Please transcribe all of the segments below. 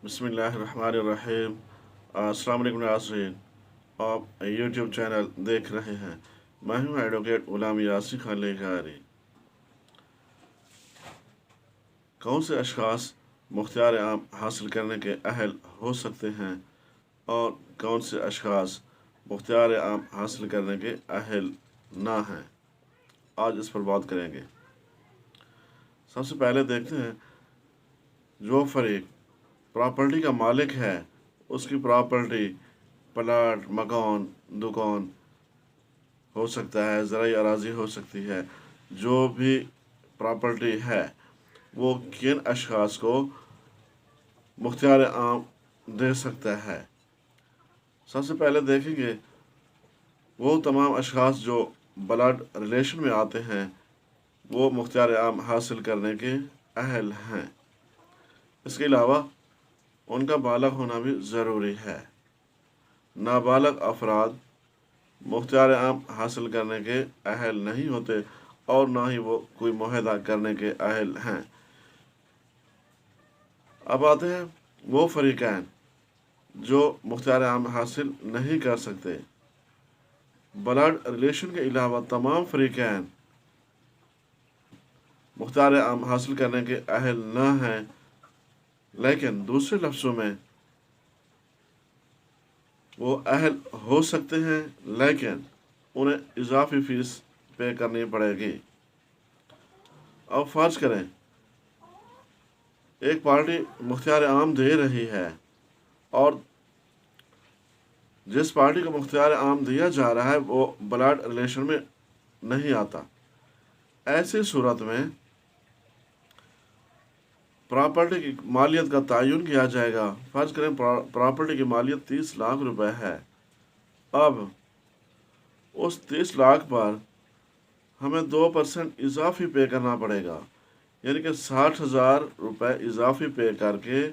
बिस्मिल्लाहिर्रहमानिर्रहीम। अस्सलाम वालेकुम नाज़रीन, आप यूट्यूब चैनल देख रहे हैं। मैं हूं एडवोकेट गुलाम यासिर खान लेगारी। कौन से अशख़ास मुख्तियार आम हासिल करने के अहल हो सकते हैं और कौन से अशख़ास मुख्तियार आम हासिल करने के अहल ना हैं, आज इस पर बात करेंगे। सबसे पहले देखते हैं, जो फरीक प्रॉपर्टी का मालिक है उसकी प्रॉपर्टी प्लाट, मकान, दुकान हो सकता है, ज़राई अराज़ी हो सकती है। जो भी प्रॉपर्टी है वो किन अशख़ास को मुख्तियार आम दे सकता है। सबसे पहले देखेंगे, वो तमाम अशख़ास जो ब्लड रिलेशन में आते हैं वो मुख्तियार आम हासिल करने के अहल हैं। इसके अलावा उनका बालग होना भी ज़रूरी है। नाबालग अफराद मुख्तियार आम हासिल करने के अहल नहीं होते और ना ही वो कोई मुआहदा करने के अहल हैं। अब आते हैं वो फरीकैन जो मुख्तियार आम हासिल नहीं कर सकते। ब्लड रिलेशन के अलावा तमाम फरीकैन मुख्तियार आम हासिल करने के अहल न हैं, लेकिन दूसरे लफ्ज़ों में वो अहल हो सकते हैं, लेकिन उन्हें इजाफी फ़ीस पे करनी पड़ेगी। अब फ़र्ज़ करें एक पार्टी मुख्तियार आम दे रही है और जिस पार्टी को मुख्तियार आम दिया जा रहा है वो ब्लड रिलेशन में नहीं आता। ऐसी सूरत में प्रॉपर्टी की मालियत का तयन किया जाएगा। फ़र्ज़ करें प्रॉपर्टी की मालियत 30 लाख रुपए है। अब उस 30 लाख पर हमें 2% इजाफी पे करना पड़ेगा, यानी कि 60,000 रुपये इजाफी पे करके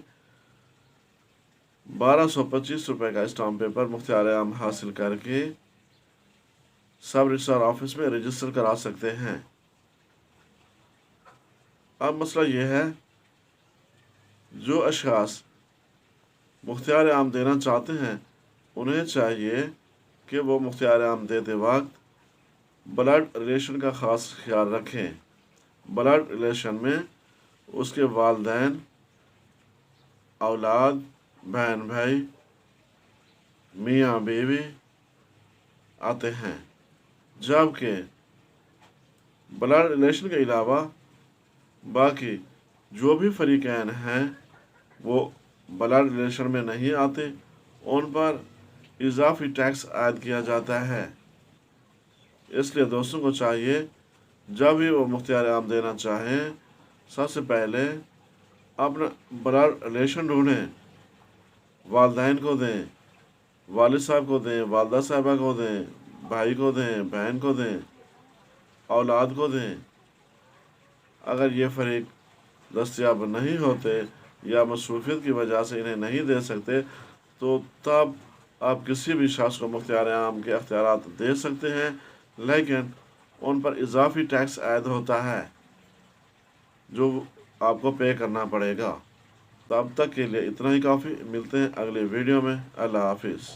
1225 रुपये का स्टाम्प पेपर मुख्तियार आम हासिल करके सब रजिस्ट्रार ऑफिस में रजिस्टर करा सकते हैं। अब मसला ये है, जो अशख़ास मुख्तियार आम देना चाहते हैं उन्हें चाहिए कि वो मुख्तियार आम देते वक्त ब्लड रिलेशन का ख़ास ख्याल रखें। ब्लड रिलेशन में उसके वालिदैन, औलाद, बहन भाई, मियाँ बीवी आते हैं, जबकि ब्लड रिलेशन के अलावा बाकी जो भी फरीकैन हैं वो ब्लड रिलेशन में नहीं आते, उन पर इजाफी टैक्स आयद किया जाता है। इसलिए दोस्तों को चाहिए, जब भी वो मुख्तियार आम देना चाहें, सबसे पहले अपना ब्लड रिलेशन ढूंढें, वालिदैन को दें, वालिद साहब को दें, वालदा साहबा को दें, भाई को दें, बहन को दें, औलाद को दें। अगर ये फरीक दस्तयाब नहीं होते या मसरूफियत की वजह से इन्हें नहीं दे सकते, तो तब आप किसी भी शख्स को मुख्तियार आम के अख्तियारात दे सकते हैं, लेकिन उन पर इजाफी टैक्स आयद होता है जो आपको पे करना पड़ेगा। तब तक के लिए इतना ही काफ़ी। मिलते हैं अगले वीडियो में। अल्लाह हाफिज़।